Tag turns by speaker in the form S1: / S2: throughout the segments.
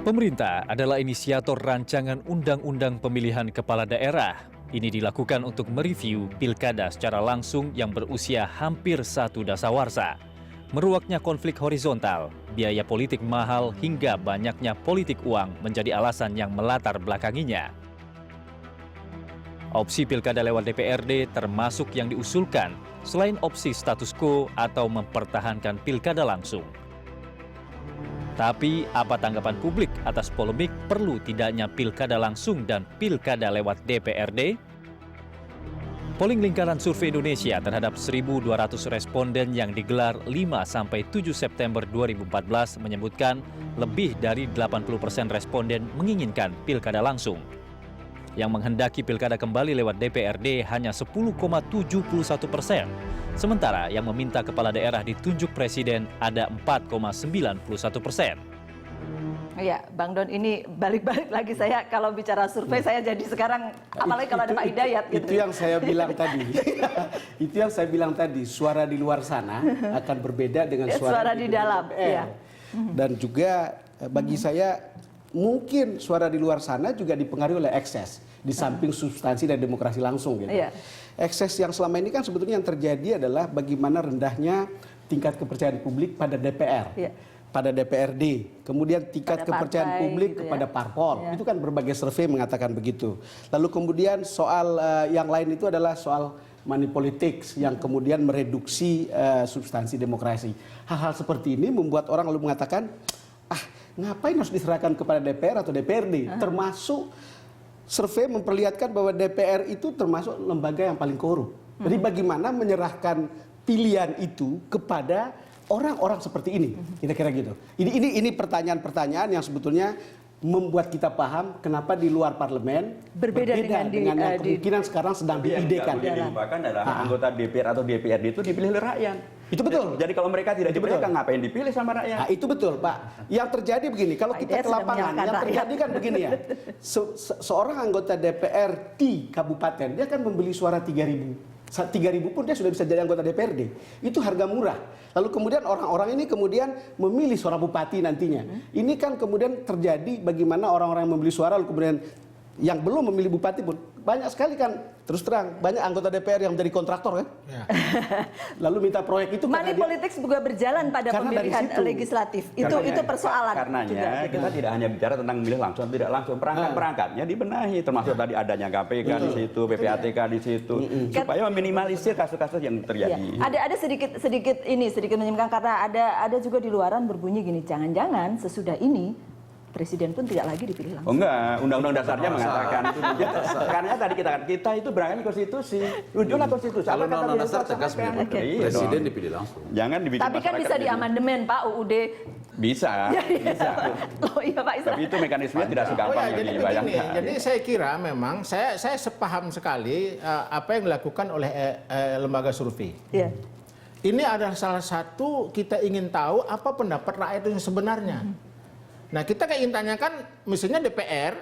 S1: Pemerintah adalah inisiator rancangan undang-undang pemilihan kepala daerah. Ini dilakukan untuk mereview pilkada secara langsung yang berusia hampir satu dasawarsa. Meruaknya konflik horizontal, biaya politik mahal hingga banyaknya politik uang menjadi alasan yang melatar belakanginya. Opsi pilkada lewat DPRD termasuk yang diusulkan, selain opsi status quo atau mempertahankan pilkada langsung. Tapi apa tanggapan publik atas polemik perlu tidaknya pilkada langsung dan pilkada lewat DPRD? Polling Lingkaran Survei Indonesia terhadap 1.200 responden yang digelar 5-7 September 2014 menyebutkan lebih dari 80% responden menginginkan pilkada langsung. Yang menghendaki pilkada kembali lewat DPRD hanya 10,71%. Sementara yang meminta kepala daerah ditunjuk presiden ada 4,91%.
S2: Iya, Bang Don, ini balik-balik lagi saya kalau bicara survei saya jadi sekarang apalagi kalau ada Pak Hidayat gitu.
S3: Itu yang saya bilang tadi. Itu yang saya bilang tadi, suara di luar sana akan berbeda dengan suara
S2: di dalam. Iya.
S3: Dan juga bagi saya mungkin suara di luar sana juga dipengaruhi oleh ekses di samping substansi dan demokrasi langsung gitu.
S2: Iya.
S3: Ekses yang selama ini kan sebetulnya yang terjadi adalah bagaimana rendahnya tingkat kepercayaan publik pada DPR.
S2: Iya.
S3: Pada DPRD, kemudian tingkat
S2: pada
S3: kepercayaan
S2: partai,
S3: publik
S2: gitu
S3: kepada
S2: ya.
S3: parpol,
S2: Ya.
S3: itu kan berbagai survei mengatakan begitu. Lalu kemudian soal yang lain itu adalah soal money politics yang kemudian mereduksi substansi demokrasi. Hal-hal seperti ini membuat orang lalu mengatakan, ngapain harus diserahkan kepada DPR atau DPRD? Termasuk survei memperlihatkan bahwa DPR itu termasuk lembaga yang paling korup. Jadi bagaimana menyerahkan pilihan itu kepada orang-orang seperti ini, kira-kira gitu. Ini pertanyaan-pertanyaan yang sebetulnya membuat kita paham kenapa di luar parlemen
S2: berbeda dengan
S3: yang kemungkinan sekarang sedang diidekan.
S4: Yang dilupakan adalah anggota DPR atau DPRD itu dipilih oleh rakyat.
S3: Itu betul.
S4: Jadi kalau mereka tidak dipilih, kan ngapain dipilih sama rakyat?
S3: Nah, itu betul, Pak. Yang terjadi begini, kalau kita ke lapangan, yang terjadi kan begini ya. Seorang anggota DPR di kabupaten, dia akan membeli suara 3.000. 3.000 pun dia sudah bisa jadi anggota DPRD. Itu harga murah. Lalu kemudian orang-orang ini kemudian memilih suara bupati nantinya. Ini kan kemudian terjadi bagaimana orang-orang yang membeli suara lalu kemudian yang belum memilih bupati pun banyak sekali kan, terus terang banyak anggota DPR yang menjadi kontraktor kan. Ya. Lalu minta proyek itu
S2: money politics juga berjalan pada pemilihan legislatif. Itu persoalan.
S4: Karenanya kita tidak hanya bicara tentang memilih langsung atau tidak langsung, perangkat-perangkatnya dibenahi, termasuk tadi adanya KPK di situ, PPATK di situ, supaya meminimalisir kasus-kasus yang terjadi.
S2: Ada sedikit menyimpang karena ada juga di luaran berbunyi gini, jangan-jangan sesudah ini presiden pun tidak lagi dipilih langsung.
S4: Oh enggak, undang-undang dasarnya mengatakan itu. Karena tadi kita itu berangkat konstitusi. Rujuklah konstitusi.
S5: Kalau undang-undang dasar tegas presiden dipilih langsung.
S4: Jangan dibikin.
S2: Tapi kan bisa diamandemen, Pak, UUD.
S4: Bisa.
S2: Oh iya, Pak Isra.
S4: Tapi itu mekanismenya tidak segampang yang dibayangkan.
S5: Jadi saya kira memang saya sepaham sekali apa yang dilakukan oleh lembaga survei.
S2: Iya.
S5: Ini adalah salah satu kita ingin tahu apa pendapat rakyat itu sebenarnya. Nah, kita ingin tanyakan, misalnya DPR,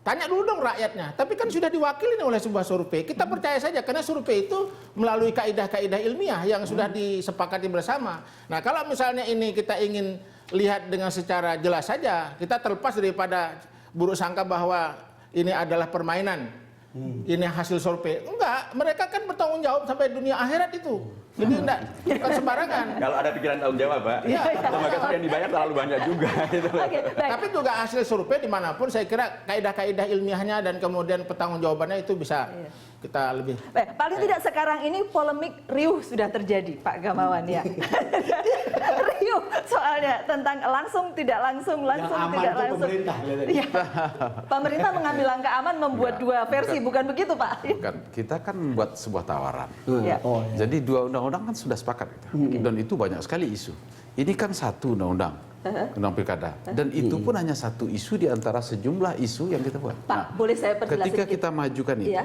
S5: tanya dulu dong rakyatnya. Tapi kan sudah diwakili oleh sebuah survei. Kita percaya saja, karena survei itu melalui kaidah-kaidah ilmiah yang sudah disepakati bersama. Nah, kalau misalnya ini kita ingin lihat dengan secara jelas saja, kita terlepas daripada buruk sangka bahwa ini adalah permainan. Ini hasil survei. Enggak, mereka kan bertanggung jawab sampai dunia akhirat itu. Jadi bukan sembarangan.
S4: Kalau ada pikiran tanggung jawab, Pak. Lembaga survei yang dibayar terlalu banyak juga. Gitu.
S5: Tapi juga hasil survei dimanapun saya kira kaidah-kaidah ilmiahnya dan kemudian pertanggungjawabannya itu bisa kita lebih.
S2: Paling tidak sekarang ini polemik riuh sudah terjadi, Pak Gamawan ya. Riuh soalnya tentang langsung tidak langsung tidak langsung.
S3: Pemerintah,
S2: ya. Pemerintah mengambil langkah aman membuat dua versi, bukan begitu, Pak?
S6: Bukan, kita kan membuat sebuah tawaran.
S2: Ya.
S6: Jadi dua undang-undang kan sudah sepakat gitu. Dan itu banyak sekali isu. Ini kan satu undang-undang. Undang pilkada. Dan itu pun hanya satu isu di antara sejumlah isu yang kita buat.
S2: Pak, boleh saya perjelas
S6: ketika
S2: sedikit?
S6: kita majukan itu.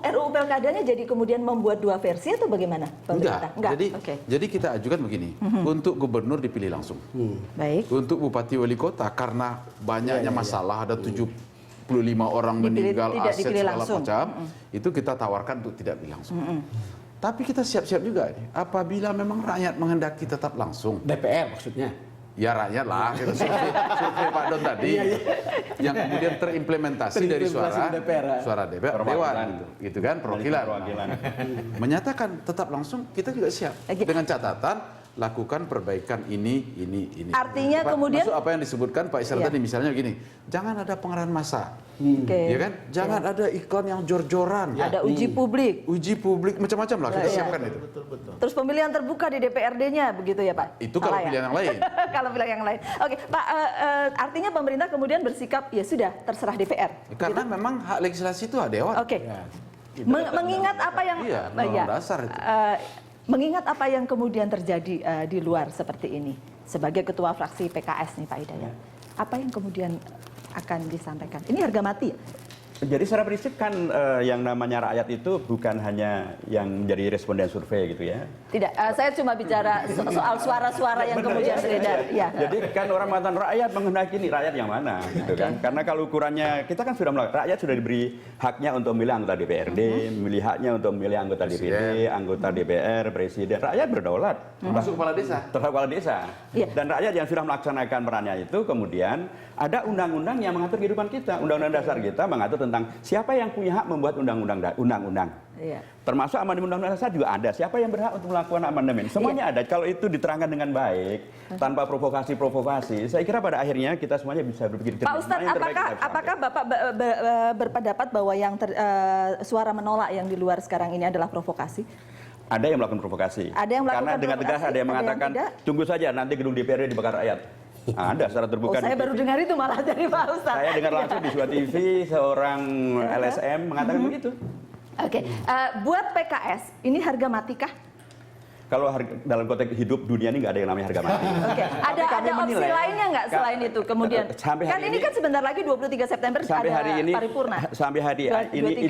S2: RUU pilkadanya jadi kemudian membuat dua versi atau bagaimana?
S6: Enggak. Jadi kita ajukan begini. Untuk gubernur dipilih langsung.
S2: Baik.
S6: Untuk bupati wali kota karena banyaknya masalah ada 75 orang meninggal, aset segala macam. Itu kita tawarkan untuk tidak pilih langsung.
S3: Tapi kita siap-siap juga nih, apabila memang rakyat menghendaki tetap langsung.
S6: DPR maksudnya. Ya rakyat lah, gitu. Survei Pak Don tadi, yang kemudian terimplementasi dari suara DPR, Dewan, gitu kan, perwakilan. Menyatakan tetap langsung, kita juga siap. Dengan catatan, lakukan perbaikan ini.
S2: Artinya kemudian
S6: masuk apa yang disebutkan Pak Israr tadi, misalnya begini, jangan ada pengerahan massa, ya kan? Jangan ada iklan yang jor-joran.
S2: Ada uji publik.
S6: Uji publik macam-macam lah, kita siapkan itu.
S5: Betul.
S2: Terus pemilihan terbuka di DPRD-nya begitu ya Pak?
S6: Itu kalau pilihan yang lain.
S2: Kalau pilihan yang lain. Oke Pak, artinya pemerintah kemudian bersikap ya sudah terserah DPR.
S6: Karena memang hak legislasi itu hak Dewan.
S2: Oke. Mengingat apa yang
S6: Undang-Undang Dasar itu.
S2: Mengingat apa yang kemudian terjadi di luar seperti ini, sebagai ketua fraksi PKS nih Pak Hidayat, apa yang kemudian akan disampaikan? Ini harga mati ya?
S4: Jadi secara prinsip kan yang namanya rakyat itu bukan hanya yang menjadi responden survei gitu ya.
S2: Tidak, saya cuma bicara soal suara-suara yang kemudian beredar. Ya.
S4: Jadi kan orang mengatakan rakyat menghendaki ini, rakyat yang mana gitu kan. Karena kalau ukurannya, kita kan sudah melakukan, rakyat sudah diberi haknya untuk memilih anggota DPRD, memilih haknya untuk memilih anggota DPD, anggota DPR, presiden. Rakyat berdaulat.
S6: Termasuk kepala desa.
S4: Termasuk kepala desa. Dan rakyat yang sudah melaksanakan perannya itu kemudian ada undang-undang yang mengatur kehidupan kita. Undang-undang dasar kita mengatur tentang siapa yang punya hak membuat undang-undang.
S2: Iya.
S4: Termasuk amandemen undang-undang dasar juga ada. Siapa yang berhak untuk melakukan amandemen? Semuanya ada. Kalau itu diterangkan dengan baik, tanpa provokasi-provokasi, saya kira pada akhirnya kita semuanya bisa berpikir jernih.
S2: Pak Ustadz, apakah Bapak berpendapat bahwa yang suara menolak yang di luar sekarang ini adalah provokasi?
S4: Ada yang melakukan provokasi.
S2: Ada yang melakukan
S4: Karena dengan tegas ada yang mengatakan, tunggu saja nanti gedung DPRD dibakar rakyat. Ada secara terbuka.
S2: Saya baru dengar itu malah dari Pak Ustadz.
S4: Saya dengar langsung di sebuah TV seorang LSM mengatakan begitu.
S2: Oke, buat PKS ini harga matikah?
S4: Kalau dalam konteks hidup dunia ini nggak ada yang namanya harga mati.
S2: Oke, ada opsi lainnya nggak selain itu kemudian? Kan ini kan sebentar lagi 23 September
S4: sampai
S2: ada
S4: hari ini,
S2: paripurna.
S4: Sampai hari ini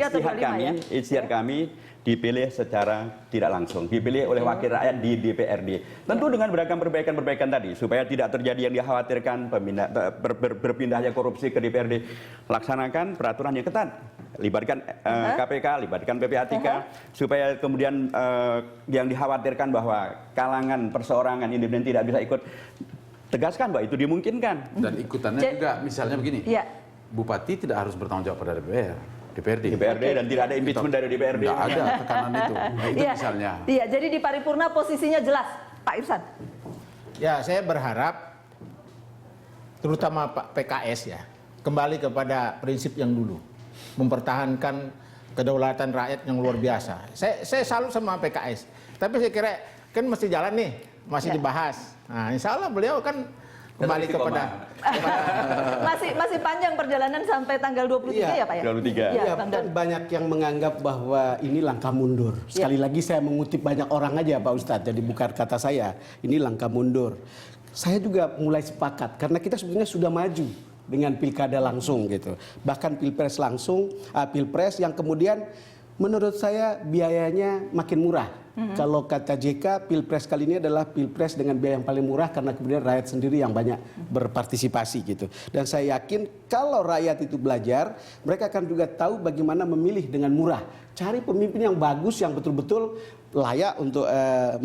S4: ijtihad kami dipilih secara tidak langsung, dipilih oleh wakil rakyat di DPRD. Tentu dengan beragam perbaikan-perbaikan tadi, supaya tidak terjadi yang dikhawatirkan berpindahnya korupsi ke DPRD. Laksanakan peraturan yang ketat, libatkan KPK, libatkan PPATK, supaya kemudian yang dikhawatirkan bahwa kalangan perseorangan independen tidak bisa ikut, tegaskan bahwa itu dimungkinkan.
S6: Dan ikutannya juga, misalnya begini, Bupati tidak harus bertanggung jawab pada DPRD
S4: dan tidak ada impeachment dari DPRD.
S6: Tidak ada tekanan itu. Nah, itu misalnya.
S2: Iya, jadi di paripurna posisinya jelas, Pak Irsan.
S5: Ya, saya berharap terutama Pak PKS ya, kembali kepada prinsip yang dulu. Mempertahankan kedaulatan rakyat yang luar biasa. Saya salut sama PKS. Tapi saya kira kan mesti jalan nih, masih dibahas. Nah, insya Allah beliau kan kembali kepada
S2: masih panjang perjalanan sampai tanggal 23 ya Pak ya?
S4: 23.
S3: Ya, banyak yang menganggap bahwa ini langkah mundur. Sekali lagi saya mengutip banyak orang aja Pak Ustadz, jadi bukan kata saya. Ini langkah mundur. Saya juga mulai sepakat karena kita sebenarnya sudah maju dengan pilkada langsung gitu. Bahkan pilpres langsung, pilpres yang kemudian menurut saya biayanya makin murah. Kalau kata JK, pilpres kali ini adalah pilpres dengan biaya yang paling murah karena kemudian rakyat sendiri yang banyak berpartisipasi gitu. Dan saya yakin kalau rakyat itu belajar, mereka akan juga tahu bagaimana memilih dengan murah. Cari pemimpin yang bagus, yang betul-betul layak untuk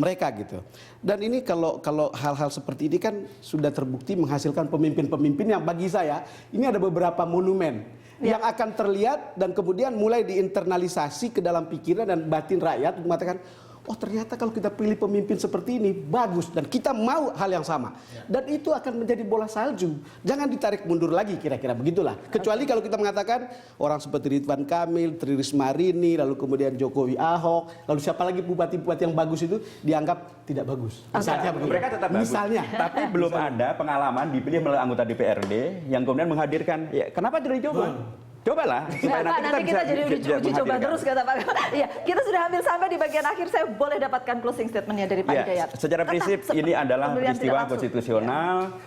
S3: mereka gitu. Dan ini kalau hal-hal seperti ini kan sudah terbukti menghasilkan pemimpin-pemimpin yang bagi saya ini ada beberapa monumen yang akan terlihat dan kemudian mulai diinternalisasi ke dalam pikiran dan batin rakyat untuk mengatakan, oh ternyata kalau kita pilih pemimpin seperti ini bagus dan kita mau hal yang sama. Dan itu akan menjadi bola salju. Jangan ditarik mundur lagi, kira-kira begitulah. Kecuali kalau kita mengatakan orang seperti Ridwan Kamil, Tri Risma Hari ini, lalu kemudian Jokowi Ahok, lalu siapa lagi bupati-bupati yang bagus itu dianggap tidak bagus. Misalnya
S4: mereka tetap bagus. Misalnya. Tapi belum ada pengalaman dipilih melalui anggota DPRD yang kemudian menghadirkan. Ya, kenapa tidak dicoba? Cobalah supaya
S2: nanti kita jadi uji coba terus kata Pak. Iya, kita sudah hampir sampai di bagian akhir. Saya boleh dapatkan closing statementnya dari Pak Hidayat.
S4: Secara prinsip ini adalah peristiwa konstitusional.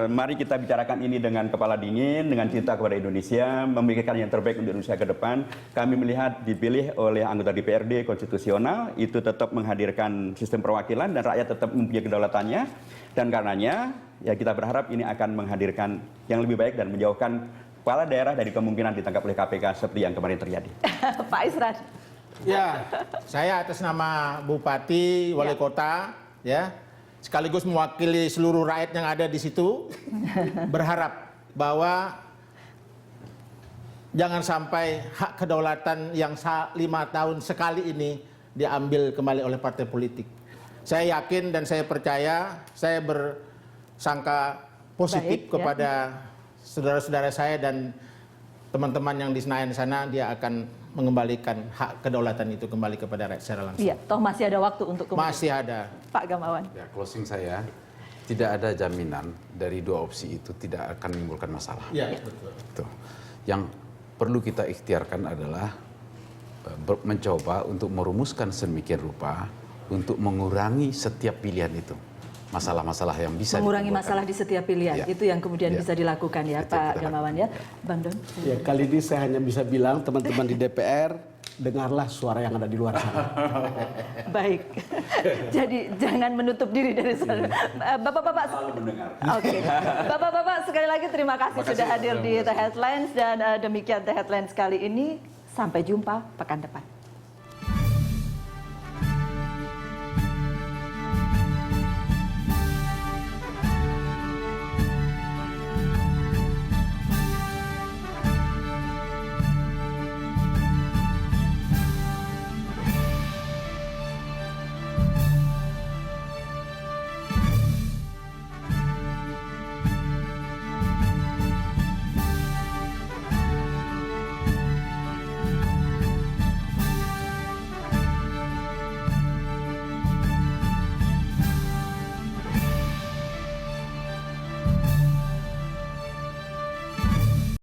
S4: Mari kita bicarakan ini dengan kepala dingin, dengan cinta kepada Indonesia, memikirkan yang terbaik untuk Indonesia ke depan. Kami melihat dipilih oleh anggota DPRD konstitusional, itu tetap menghadirkan sistem perwakilan dan rakyat tetap mempunyai kedaulatannya. Dan karenanya, ya kita berharap ini akan menghadirkan yang lebih baik dan menjauhkan kepala daerah dari kemungkinan ditangkap oleh KPK seperti yang kemarin terjadi.
S2: Pak Israr.
S5: Ya, saya atas nama Bupati, Wali Kota, ya, sekaligus mewakili seluruh rakyat yang ada di situ, berharap bahwa jangan sampai hak kedaulatan yang 5 tahun sekali ini diambil kembali oleh partai politik. Saya yakin dan saya percaya, saya bersangka positif kepada saudara-saudara saya dan teman-teman yang di Senayan sana, dia akan mengembalikan hak kedaulatan itu kembali kepada rakyat secara langsung.
S2: Iya, toh masih ada waktu untuk kemudian.
S5: Masih ada.
S2: Pak Gamawan.
S6: Ya, closing saya, tidak ada jaminan dari 2 opsi itu tidak akan menimbulkan masalah.
S5: Iya, betul.
S6: Tuh. Yang perlu kita ikhtiarkan adalah mencoba untuk merumuskan sedemikian rupa untuk mengurangi setiap pilihan itu. Masalah-masalah yang bisa
S2: mengurangi
S6: ditimbulkan.
S2: masalah di setiap pilihan,
S6: Ya.
S2: itu yang kemudian
S6: Ya.
S2: bisa dilakukan ya
S6: Itu
S2: Pak
S6: kita
S2: Gamawan ya. Bang Don.
S3: Ya, kali ini saya hanya bisa bilang teman-teman di DPR, dengarlah suara yang ada di luar sana.
S2: Baik. Jadi jangan menutup diri dari sana. Bapak-bapak Oke. Bapak-bapak sekali lagi terima kasih sudah hadir di The Headlines dan demikian The Headlines kali ini. Sampai jumpa pekan depan.